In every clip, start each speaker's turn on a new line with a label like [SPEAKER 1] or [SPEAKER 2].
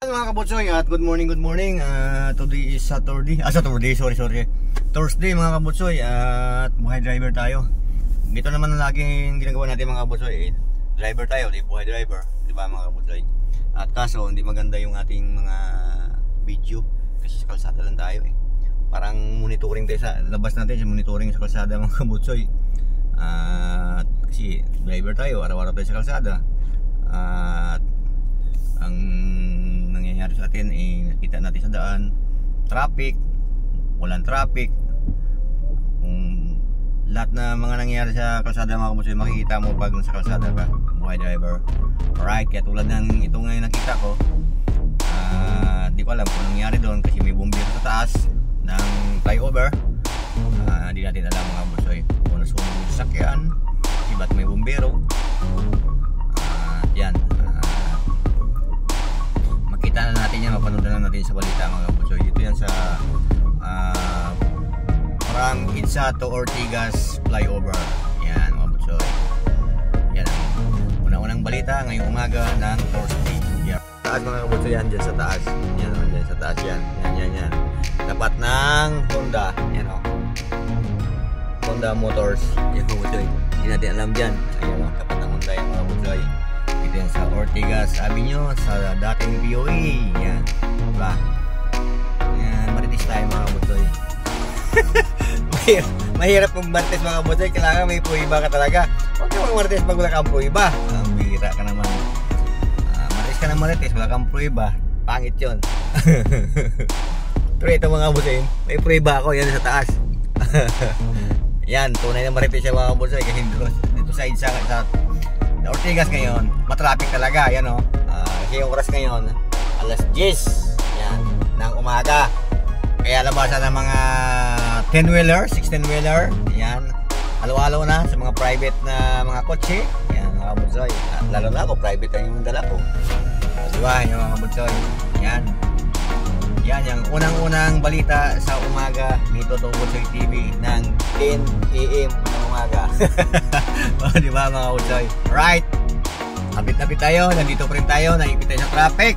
[SPEAKER 1] Mga kabutsoy at good morning. Today is Saturday. Thursday mga kabutsoy at buhay driver tayo. Ito naman ang laging ginagawa natin mga kabutsoy. Driver tayo, di buhay driver, di ba mga kabutsoy? At kaso hindi maganda yung ating mga video kasi sa kalsada lang tayo eh. Parang monitoring tayo sa labas natin, sa monitoring sa kalsada mga kabutsoy. Kasi driver tayo, araw-araw tayo sa kalsada. At ang nangyayari sa atin nakita natin sa daan, traffic, walang traffic, lahat na mga nangyayari sa kalsada mga kabutsoy makikita mo pag nasa kalsada ka, buhay driver. Alright, kaya tulad ng ito ngayon nakita ko, di ko alam kung nangyayari doon kasi may bumbero sa taas ng flyover. Di natin alam mga kabutsoy kung nasunog yung sasakyan, ba't may bumbero. Yan, makita na natin yan, mapanood na natin sa balita mga kabutsoy. Dito yan sa from Edsa to Ortigas flyover. Yan mga kabutsoy, yan ang unang balita ngayong umaga ng Thursday. Yan. Taas mga kabutsoy, yan dyan sa taas. Yan naman dyan sa taas yan. Yan. Tapat ng Honda. Yan o, Honda Motors. Yan mga kabutsoy, hindi natin alam dyan. Ayan o, tapat ng Honda yan mga kabutsoy. Ito yan sa Ortigas Avenue, sa dating BOE. Yan, diba? Yan, marites tayo mga kabutsoy. Mahirap kung marites mga kabutsoy. Kailangan may puwiba ka talaga. Huwag ka marites pag wala kang puwiba. Ang bihira ka naman. Marites ka na marites, wala kang puwiba. Pangit yun. Pero ito mga kabutsoy, may puwiba ako. Yan sa taas. Yan, tunay na marites siya mga kabutsoy. Kasi dito sa Edsa, sa Ortigas ngayon, matraffic talaga. Yan o, kasi yung oras ngayon alas 10 yan, ng umaga. Kaya labasan ng mga 10-wheeler, 16-wheeler. Yan, halo-halo na sa mga private na mga kotse. Yan mga kabutsoy. At lalo na ako, private na yung dala ko. Diba yung mga kabutsoy? Yan, yung unang-unang balita sa umaga dito sa Kabutsoy TV ng 10 AM ng umaga. Diba mga kabutsoy? Right, napit tayo, nandito pa rin tayo, naipit tayo sa traffic.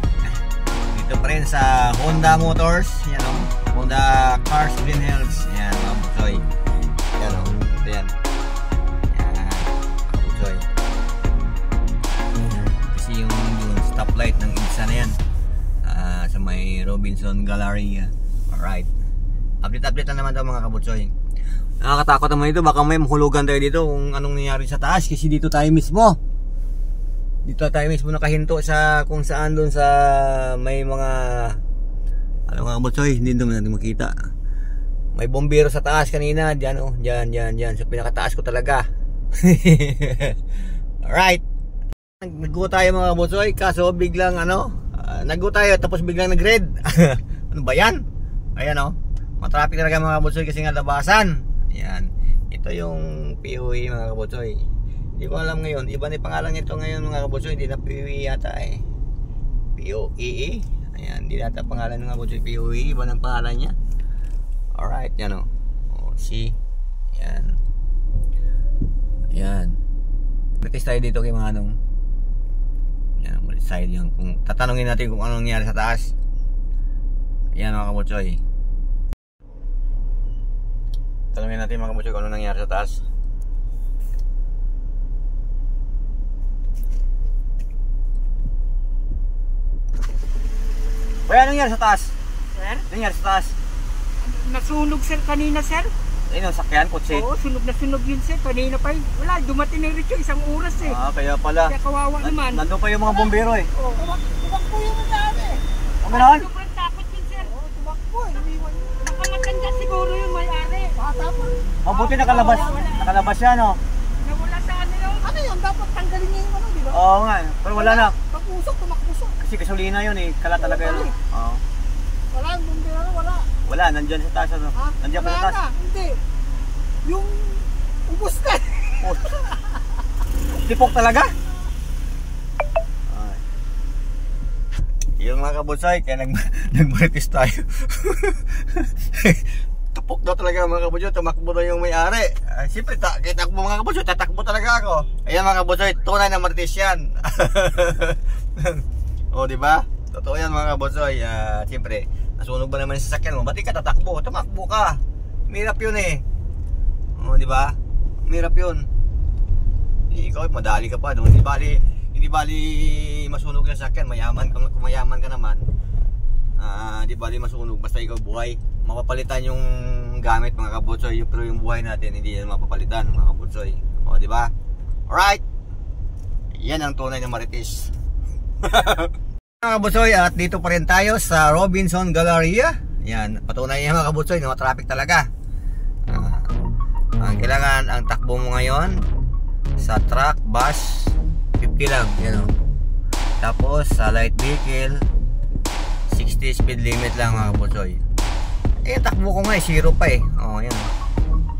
[SPEAKER 1] Dito pa rin sa Honda Motors. Yan o, Honda Cars Green Hills. Yan mga kabutsoy. Yan o, ito yan. Yan mga kabutsoy. Kasi yung stoplight ng Edsa na yan, sa may Robinson Galleria. Alright, update na naman daw mga kabutsoy. Nakakatakot naman ito, baka may mahulugan tayo dito kung anong nangyari sa taas. Kasi dito tayo mismo nakahinto sa kung saan doon sa may mga mga kabutsoy, hindi naman natin makita. May bombero sa taas kanina. Diyan o, diyan sa pinakataas ko talaga. Alright, nag-go tayo mga kabutsoy, kaso biglang nag-go tayo tapos biglang nag-red. Ano ba yan? Ayan o, matraffic talaga mga kabutsoy kasi nga labasan. Ayan, ito yung POE mga kabutsoy. Hindi ko alam ngayon, iba na yung pangalan nito ngayon mga kabutsoy. Hindi na POE yata eh, POE. Ayan, hindi nata pangalan ng mga kabutsoy POE, iba ng pangalan niya. Alright, yan o, see. Ayan, practice tayo dito kay Manong. Yan, side yung kung tatanungin natin kung anong nangyari sa taas. Yan mga kabutsoy, tanungin natin mga kabutsoy kung anong nangyari sa taas. Kaya anong nangyari sa taas?
[SPEAKER 2] Sir?
[SPEAKER 1] Anong nangyari sa taas?
[SPEAKER 2] Nasunog sir kanina sir.
[SPEAKER 1] Ayun ang sakyan, kotse.
[SPEAKER 2] Oo, sunog yun sir. Kanina pa yun. Wala, dumating na rin isang oras eh.
[SPEAKER 1] Kaya pala.
[SPEAKER 2] Kaya kawawa naman.
[SPEAKER 1] Nandun pa yung mga bombero eh.
[SPEAKER 2] Oo, tumakbo yung madami.
[SPEAKER 1] Ang gano'n?
[SPEAKER 2] Sobrang takot yun sir. Oo, tumakbo. Nakamatanda siguro yung may-ari. Tapos.
[SPEAKER 1] Mabuti nakalabas siya no?
[SPEAKER 2] Nawala sa kanila. Ano yun? Dapat tanggalin niya yung di ba?
[SPEAKER 1] Oo nga, pero wala na.
[SPEAKER 2] Tumakbusok.
[SPEAKER 1] Kasi gasolina yun eh, kala talaga yun. Oo.
[SPEAKER 2] Wala, yung bumbero wala.
[SPEAKER 1] Wala, nandyan sa taas ano? Nandyan pa sa taas.
[SPEAKER 2] Wala na, hindi. Yung ubos na.
[SPEAKER 1] Tipok talaga? Ay. Yung mga kabutsoy, kaya nagmarites tayo. Tupok daw talaga mga kabutsoy, tumakbo daw yung may-ari. Siyempre, kitakbo mga kabutsoy, tatakbo talaga ako. Ayan mga kabutsoy, tunay na marites yan. O, diba? Totoo yan mga kabutsoy. Siyempre, nasunog ba naman yung sasakyan mo? Ba't di ka tatakbo? Tumakbo ka. Mirap yun eh. O, di ba? Mirap yun. Ikaw, madali ka pa. No? Hindi bali masunog yung sasakyan. Kung mayaman ka naman. Di bali masunog. Basta ikaw buhay. Mapapalitan yung gamit mga kabutsoy. Pero yung buhay natin, hindi yan mapapalitan mga kabutsoy. O, di ba? Alright. Yan ang tunay na Marites. Mga kabutsoy, at dito pa rin tayo sa Robinson Galleria. Yan, patunay yan mga kabutsoy, no? Traffic talaga. Ang kailangan, ang takbo mo ngayon sa truck, bus, 50 lang, yan o. Tapos sa light vehicle, 60 speed limit lang mga kabutsoy. Eh, takbo ko nga eh, 0 pa eh. O, yan.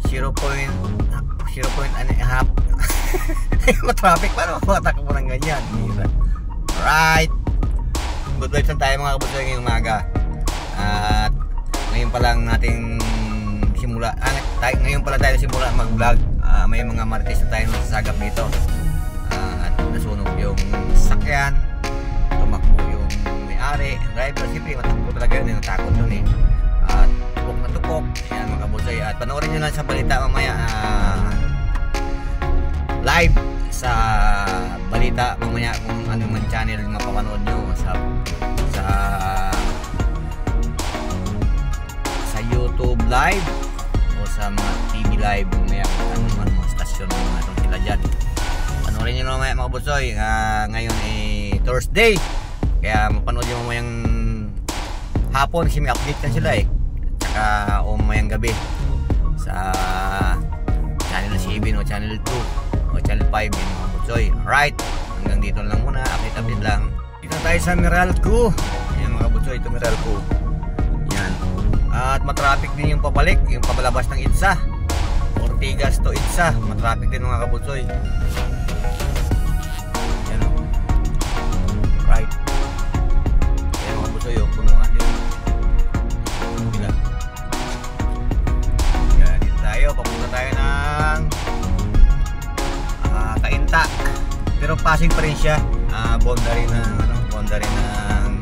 [SPEAKER 1] 0 point and a half. Matraffic pa, no? Matakbo ng ganyan. Alright. Good vibes lang tayo mga kabutsoy ngayong umaga. At ngayon pa lang nating simula, ngayon pala tayo simula mag-vlog. May mga Marites na tayo nasasagap dito. At nasunog yung sasakyan, tumakbo yung may-ari, driver. Siyempre matakbo talaga yun, natakot yun eh. At tupok na tupok. Ayan mga kabutsoy. At panoorin nyo lang sa balita mamaya, live sa balita mamaya kung ano man channel mapapanood nyo sa YouTube live o sa mga TV live mamaya kung ano man mga stasyon natin sila dyan. Panoorin nyo mamaya mga kabutsoy. Ngayon ay Thursday, kaya mapanood nyo mamayang hapon kasi may update na sila eh. Tsaka o mamayang gabi sa channel 7 o channel 2 o channel 5 yung mga kabutsoy. Alright, hanggang dito lang muna, update lang. Dito tayo sa Meralco. Ayan mga kabutsoy, ito Meralco. Yan. At matraffic din yung pabalik, yung pabalabas ng EDSA, Ortigas to EDSA, matraffic din mga kabutsoy. Yan o. Right. Ayan mga kabutsoy, punuan din. Bila. Yan, dito tayo, papunta tayo ng Kainta. Pero passing pa rin siya. Boundary ng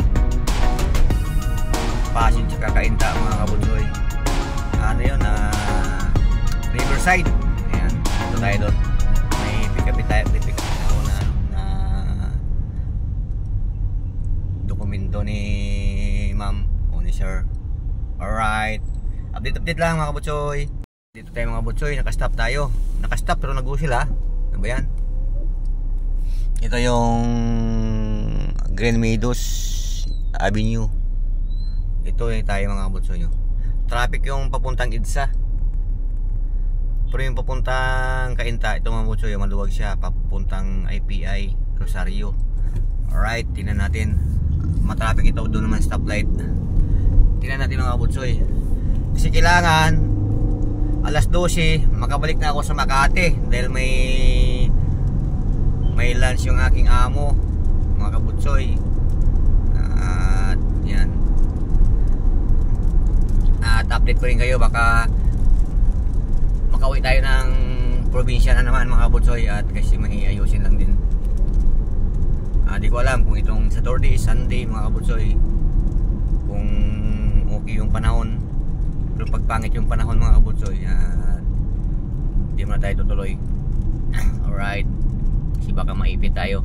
[SPEAKER 1] Pasig tsaka Kainta mga kabutsoy. Ano yun, Riverside. Ayan, ito tayo doon. May pick up ako na dokumento ni ma'am o ni sir. Alright, update lang mga kabutsoy. Dito tayo mga kabutsoy, nakastop tayo. Nakastop pero nag-go sila. Ano ba yan? Ito yung Green Meadows Avenue. Ito yung tayo mga kabutsoy. Traffic yung papuntang EDSA. Pero yung papuntang Kainta, ito mga kabutsoy, maluwag siya. Papuntang IPI Rosario. Alright, tingnan natin. Matraffic ito, doon naman stoplight. Tingnan natin mga kabutsoy. Kasi kailangan alas 12 makabalik na ako sa Makati dahil may lunch yung aking amo mga kabutsoy. At yan, at update ko rin kayo, baka makauwi tayo ng probinsya na naman mga kabutsoy. At kasi may ayusin lang din. Di ko alam kung itong Saturday, Sunday mga kabutsoy, kung okay yung panahon. Pero pag pangit yung panahon mga kabutsoy, hindi mo na tayo tutuloy. Alright, kasi baka maipit tayo.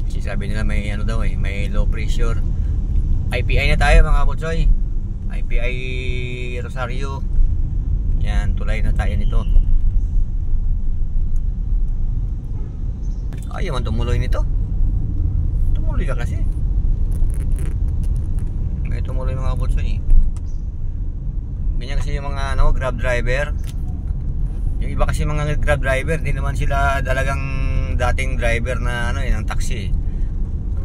[SPEAKER 1] Kasi sabi nila may ano daw eh, may low pressure. IPI na tayo mga kabutsoy. IPI Rosario. Yan, tulay na tayo nito. Ayaw man tumuloy nito. Tumuloy ka kasi. May tumuloy mga kabutsoy. Ganyan kasi yung mga Grab driver. Yung iba kasi mga Grab driver, di naman sila talagang dating driver na ng taxi.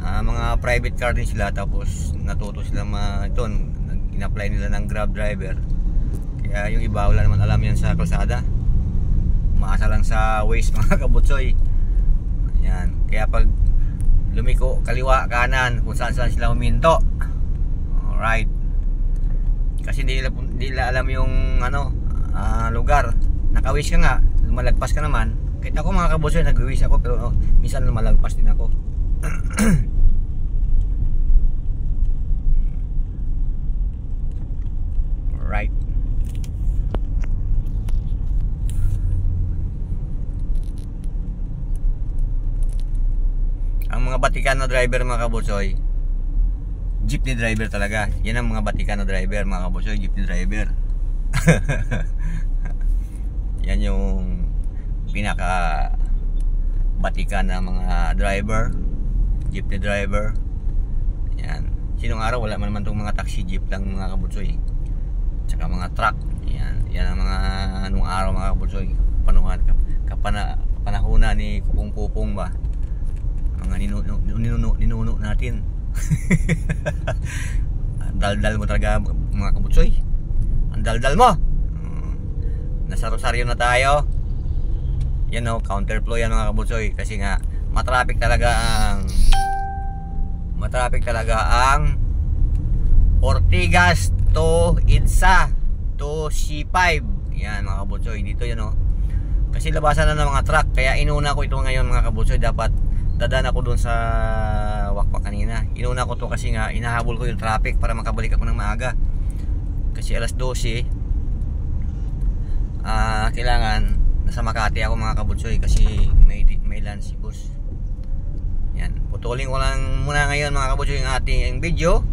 [SPEAKER 1] Mga private car din sila, tapos natuto sila in-apply nila ng Grab driver. Kaya yung iba wala naman alam yan sa kalsada. Umaasa lang sa Waze mga kabutsoy. Yan. Kaya pag lumiko, kaliwa, kanan, kung saan sila huminto. Alright. Kasi hindi nila alam yung lugar. Nakawis ka nga, lumalagpas ka naman. Kahit ako mga kabusoy, nag-wish ako pero minsan lumalagpas din ako. Right. Ang mga Batikano driver mga kabusoy, jeepney driver talaga. Yan ang mga Batikano driver mga kabusoy, jeepney driver. Yan yung pinaka Batikan na mga driver, jeepney driver. Yan. Sinong araw wala man naman tong mga taxi jeep lang mga kabusoy. Tsaka mga truck. Yan ang mga nung araw mga kabusoy. Panahuna ni Kupong ba. Mga ninuno natin. Daldal mo talaga mga kabutsoy. Ang daldal mo. Nasa Rosario na tayo. Yan o, counterflow yan mga kabutsoy. Kasi nga matraffic talaga ang Ortigas to Idsa to C5. Yan mga kabutsoy. Dito yan o. Kasi labasan na ng mga truck. Kaya inuna ko ito ngayon mga kabutsoy. Dapat dadaan ako doon sa Wakpak kanina. Inuna ko to kasi nga inahabol ko yung traffic para makabalik ako ng maaga. Kasi alas 12 kailangan nasa Makati ako mga kabutsoy kasi may lunch si boss. Yan. Putulin ko lang muna ngayon mga kabutsoy yung ating video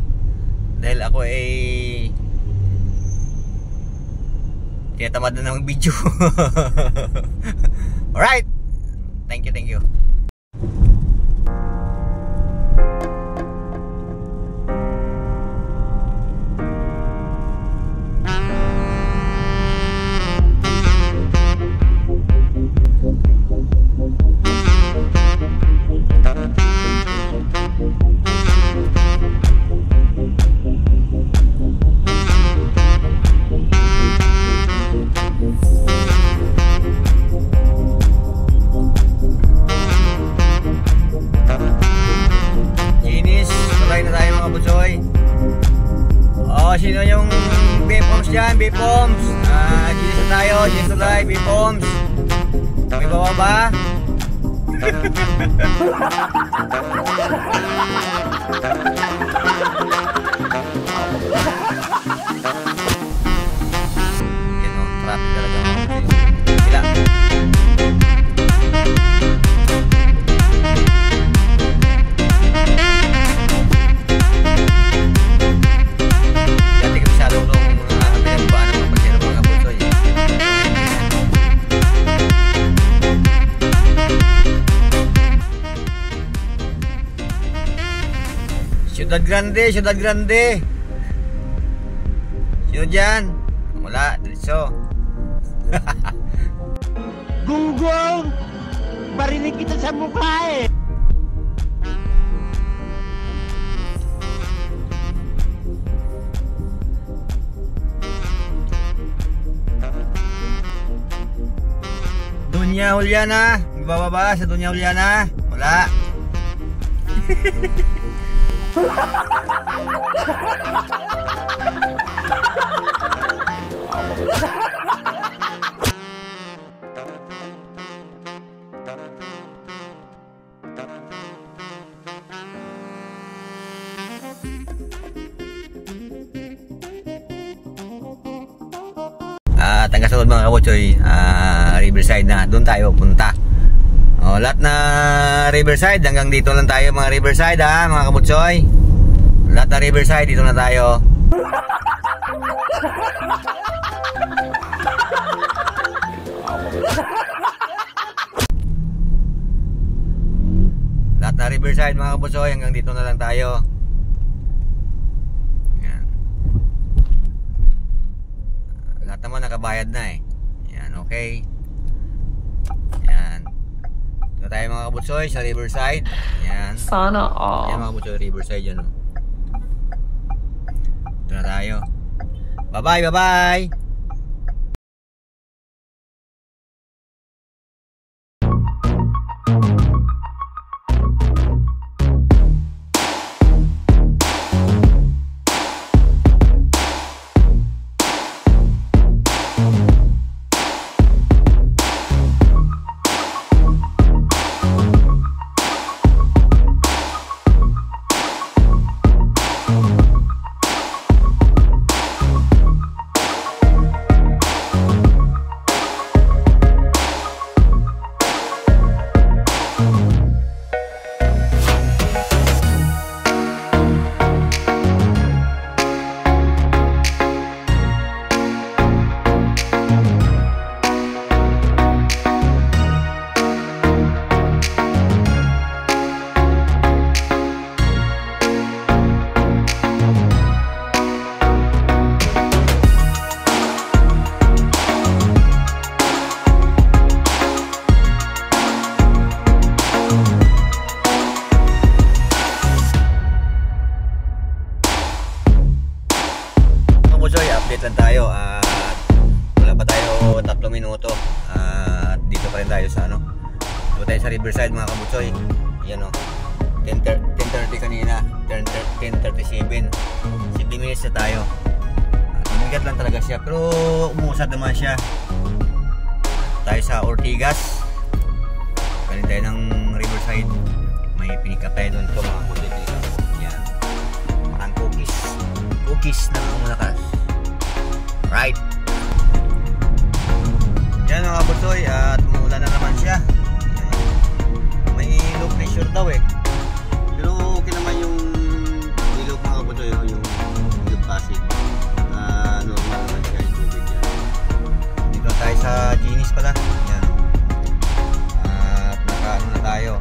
[SPEAKER 1] dahil ako ay tinatamad na ng video. Alright. Thank you. Sino yung B-Poms dyan? B-Poms Ginis na tayo, Ginis na tayo, B-Poms. May bawa ba? Yan o, traffic talaga sila. Ciudad Grande. Sino dyan? Wala, diretso.
[SPEAKER 3] Gunggong! Barinig kita sa mukha eh!
[SPEAKER 1] Dunya Juliana. Bababa sa Dunya Juliana. Wala. Tanggasunod mga kabutsoy, Riverside na, doon tayo punta. Lahat na Riverside, hanggang dito lang tayo mga Riverside mga kabutsoy. Lahat na Riverside, dito na tayo. Lahat na Riverside mga kabutsoy, hanggang dito na lang tayo. Lahat naman nakabayad na eh. Yan, okay. Yan. Ito tayo mga kabutsoy sa Riverside. Yan.
[SPEAKER 4] Sana all.
[SPEAKER 1] Yan mga kabutsoy, Riverside yan. Ito na tayo. Bye-bye. update lang tayo. Wala pa tayo 3 minuto. Dito pa rin tayo sa ano. Dito tayo sa Riverside mga kabutsoy. Yan o. 10:30 kanina. 10:37. 7 minutes na tayo. Tumigat lang talaga siya. Pero umusad naman siya. Tayo sa Ortigas. Galing tayo ng Riverside. May pinik up tayo doon ito mga kabutsoy. Yan. Parang cookies. Cookies na ang malakas. Right. Yan mga kabutsoy. At umuulan na naman siya. May low pressure daw eh. Pero okay naman yung ilog mga kabutsoy. Yung ilog Pasig. Normal naman siya yung tubig yan. Dito tayo sa Ginis pala. Yan. At nakaano na tayo.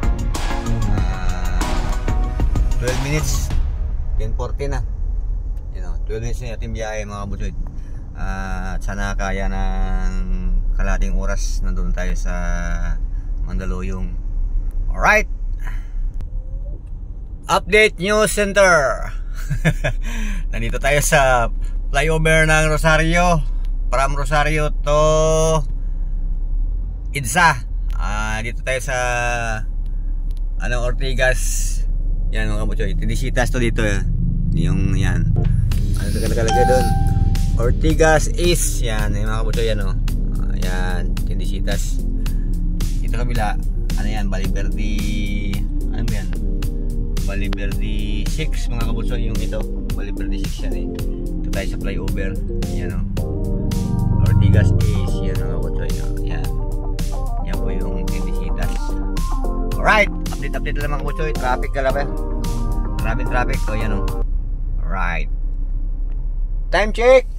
[SPEAKER 1] 12 minutes. 10:40 na. 12 minutes na ating biyahe mga kabutsoy. At sana kaya ng kalating oras nandun tayo sa Mandaluyong. Alright. Update News Center. Nandito tayo sa flyover ng Rosario. From Rosario to Idsa. Dito tayo sa Ortigas. Yan mga kabutsoy. Tindisitas to dito. Yung yan. Ano ito nakalagay doon? Ortigas East. Yan. Yung mga kabutsoy yan o. Yan. Tindisitas. Dito kabila. Ano yan? Baliverde. Ano yan? Baliverde 6 mga kabutsoy yung ito. Baliverde 6 yan eh. Ito tayo sa flyover. Yan o. Ortigas East. Yan mga kabutsoy. Yan. Yan po yung Tindisitas. Alright. Update lang mga kabutsoy. Traffic ka lang. Maraming traffic. So yan o. Alright. Time check.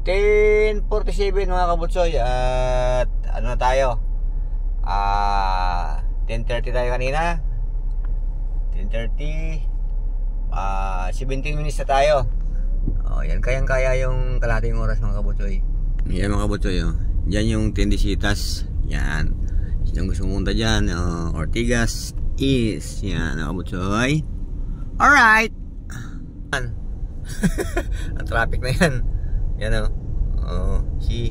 [SPEAKER 1] 10:47 mga kabutsoy. At ano na tayo? 10:30 tayo kanina. 10:30. 17 minutes na tayo. Yan kayang-kaya yung kalating oras mga kabutsoy. Yan mga kabutsoy. Yan yung Tindisitas. Yan. Yung gusto mong punta dyan. Ortigas East. Yan mga kabutsoy. Alright. Ang traffic na yan. Yan o. See.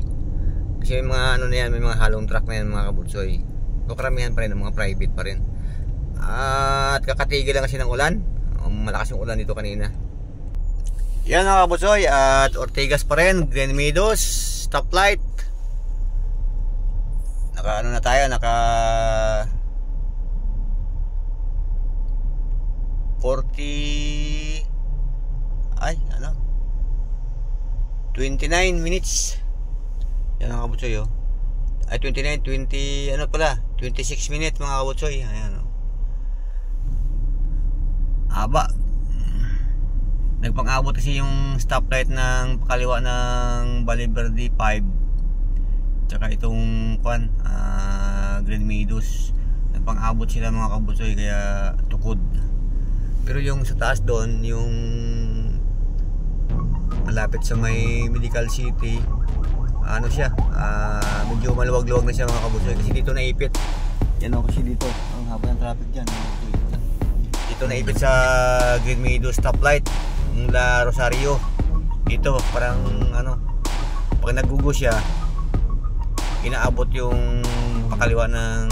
[SPEAKER 1] Kasi may mga ano na yan, may mga halong truck na yan mga kabutsoy. So karamihan pa rin, mga private pa rin. At kakatigil lang kasi ng ulan. Malakas yung ulan dito kanina. Yan mga kabutsoy. At Ortigas pa rin, Green Meadows, stoplight. Naka ano na tayo, naka 40 ay ano 29 minutes. Yan mga kabutsoy ay 29, 20 ano pala 26 minutes mga kabutsoy. Ayan aba. Nagpang-abot kasi yung stoplight ng pakaliwa ng Baliverde 5 tsaka itong Green Meadows. Nagpang-abot sila mga kabutsoy kaya tukod. Pero yung sa taas doon, yung malapit sa may Medical City, ano siya, medyo maluwag-luwag na siya mga kabutsoy kasi dito naipit. Yan o kasi dito, ang haba ng traffic dyan. Dito naipit sa Green Meadows stoplight mula Rosario. Dito parang ano, pag naggugo siya, inaabot yung pakaliwa ng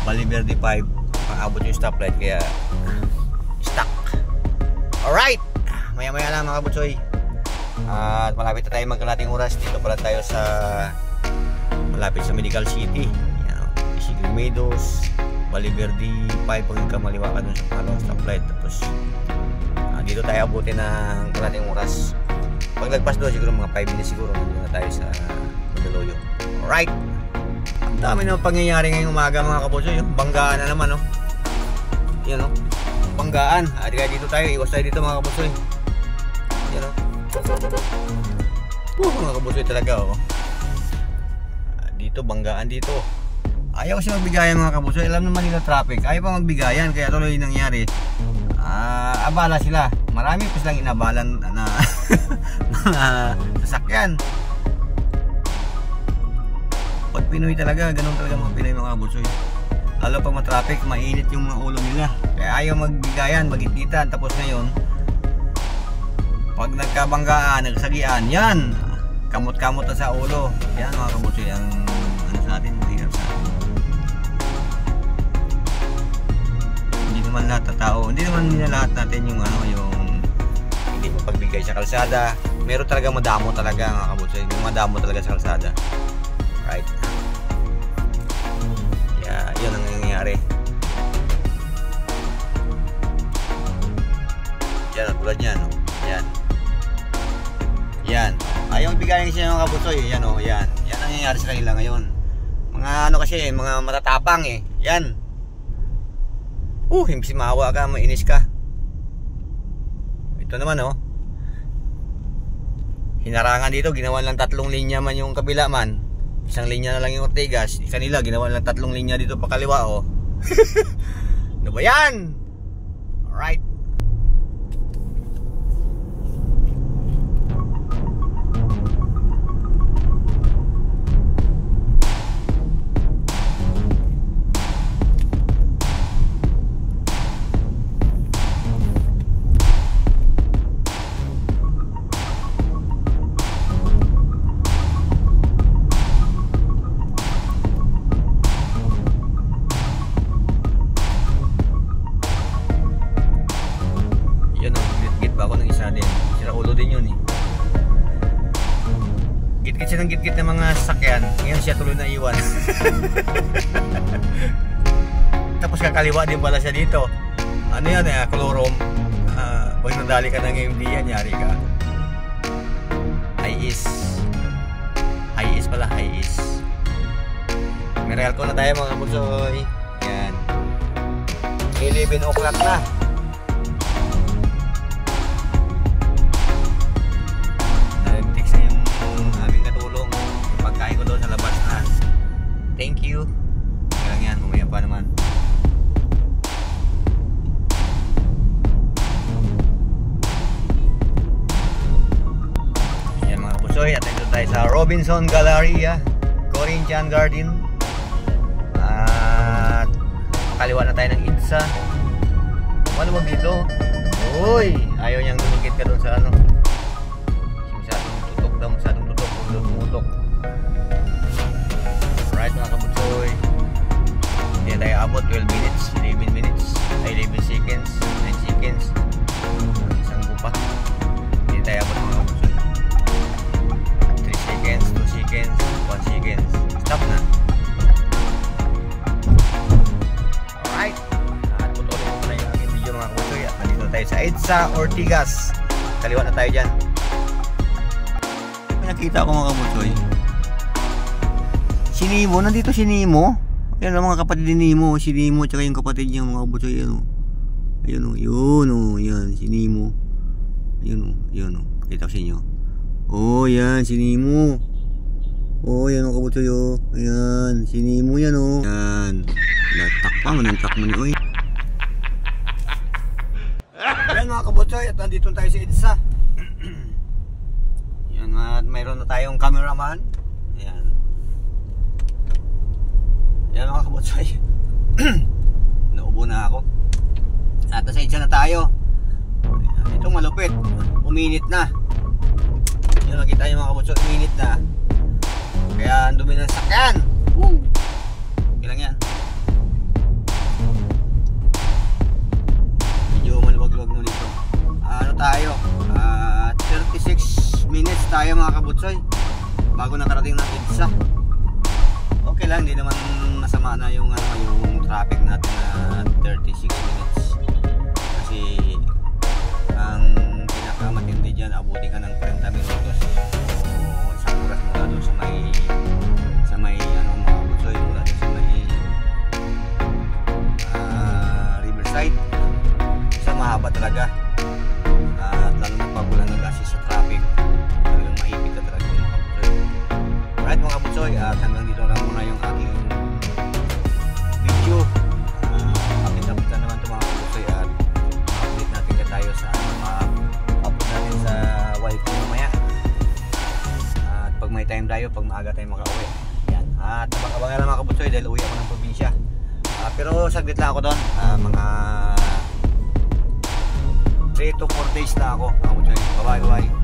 [SPEAKER 1] Baliverde 5, pang-abot yung stoplight kaya stuck. Alright, maya-maya lang mga kabutsoy. At malapit na tayo magkalating oras. Dito pala tayo sa malapit sa Medical City. Yan, Green Meadows, Baliverde 5 pag kamaliwa ka dun sa pangalawang stoplight. Tapos dito tayo abutin ng kalating oras. Pag lagpas doon siguro mga 5 minutes siguro nandun na tayo sa Mandaluyong. Alright, ang dami na pangyayari ngayong umaga mga kabutsoy. Banggaan na naman yan banggaan. Kaya dito tayo, iwas tayo dito mga kabutsoy. Yan mga kabutsoy talaga dito banggaan dito. Ayaw kasi magbigayan mga kabutsoy. Alam naman nila traffic, ayaw pa magbigayan kaya tuloy nangyari. Abala sila. Marami pa silang inabalan na sasakyan. Pag Pinoy talaga, ganun talaga mga Pinoy mga kabutsoy. Lalo pag matraffic, mainit yung mga ulo nila. Kaya ayaw magbigayan, magitgitan. Tapos ngayon, Pag nagkabanggaan, nagsagian, yan, kamot-kamot na sa ulo. Yan mga kabutsoy, ang ano sa atin, hirap sa atin. Hindi naman lahat na tao, hindi naman nila lahat natin yung ano, yung hindi mo pagbigay sa kalsada. Meron talaga madamo talaga mga kabutsoy, yung madamo talaga sa kalsada. Right? Yeah, yun ang nangyayari. Yan, tulad yan, no? Yan. Yan. Ayaw bigayan siya ng kabutsoy. Yan, o, yan. Yan ang nangyayari sa kanila ngayon. Mga ano kasi, mga matatapang eh. Yan. Himbis maawa ka, mainis ka. Ito naman, oh. Hinarangan dito, ginawa lang 3 linya man yung kabila man. 1 linya na lang yung Ortigas. Kanila, ginawa lang 3 linya dito pa kaliwa, oh. Ano ba yan? Alright. Git-git siya ng git-git ng mga sasakyan. Ngayon siya tuloy na iwan. Tapos kakaliwa din pala siya dito. Ano yan eh, kolorom. Pag nadali ka ng MD yan, yari ka. High is. High is pala, high is. May real ko na tayo mga kabutsoy. Yan. 11 o'clock na. Pagkain ko doon sa labas na. Thank you. Kailang yan, mamaya pa naman. Yan mga kapusoy, at ito tayo sa Robinson Galleria, Corinthian Garden. At kaliwa na tayo ng IDSA. Ano ba dito? Uy, ayaw niyang dumikit ka doon sa ano. Masyadong tutok daw, masyadong tutok. Tumutok. Alright mga kabutsoy, hindi tayo abot. 12 minutes, 11 minutes, 11 seconds, 9 seconds, isang gupa. Hindi tayo abot mga kabutsoy. 3 seconds, 2 seconds, 1 seconds. Stop na. Alright, at putulin ko na yung aking video mga kabutsoy. At nandito tayo sa EDSA Ortigas. Kaliwa na tayo dyan. Nakita ko mga kabutsoy, si Nemo, nandito si Nemo. Yan ang mga kapatid ni Nemo. Si Nemo tsaka yung kapatid niya mga kabutsoy. Ayun o, yun o, yan si Nemo. Ayun o, yun o, kita ko sa inyo. Oh yan si Nemo. Oh yan mga kabutsoy o. Ayan si Nemo yan o. Yan, latak pa, manantak mo ni oy. Yan mga kabutsoy, at nandito tayo sa EDSA. At mayroon na tayong cameraman. Ayan. Ayan mga kabutsoy. Naubo na ako. At nasa EDSA na tayo. Ayan. Itong malupit, uminit na. Yan, nakita nyo mga kabutsoy, uminit na. Kaya ang dumi ng sakyan. Ilang yan. Medyo maluwag-luwag mo dito. Ano tayo? 36 minutes tayo mga kabutsoy bago nakarating ng EDSA. Okay lang, hindi naman masama na yung traffic natin na 36 minutes. Kasi ang pinakamatindi dyan, abuti ka ng 40 minutos o isang oras mula doon sa may ano mga kabutsoy, mula doon sa may Riverside. Isa mahaba talaga. At lalo na pag wala nag-assist sa traffic, talagang maipit na talaga yung mga kabutsoy. Alright mga kabutsoy, at hanggang dito lang muna yung aking video. Update na naman ito mga kabutsoy, at update natin ka tayo sa upload natin sa wifi mamaya. At pag may time tayo, pag maaga tayo makauwi. Yan. At abang-abangan lang mga kabutsoy dahil uwi ako ng probinsya. Pero saglit lang ako doon, mga 3 to 4 days na ako. Bye bye.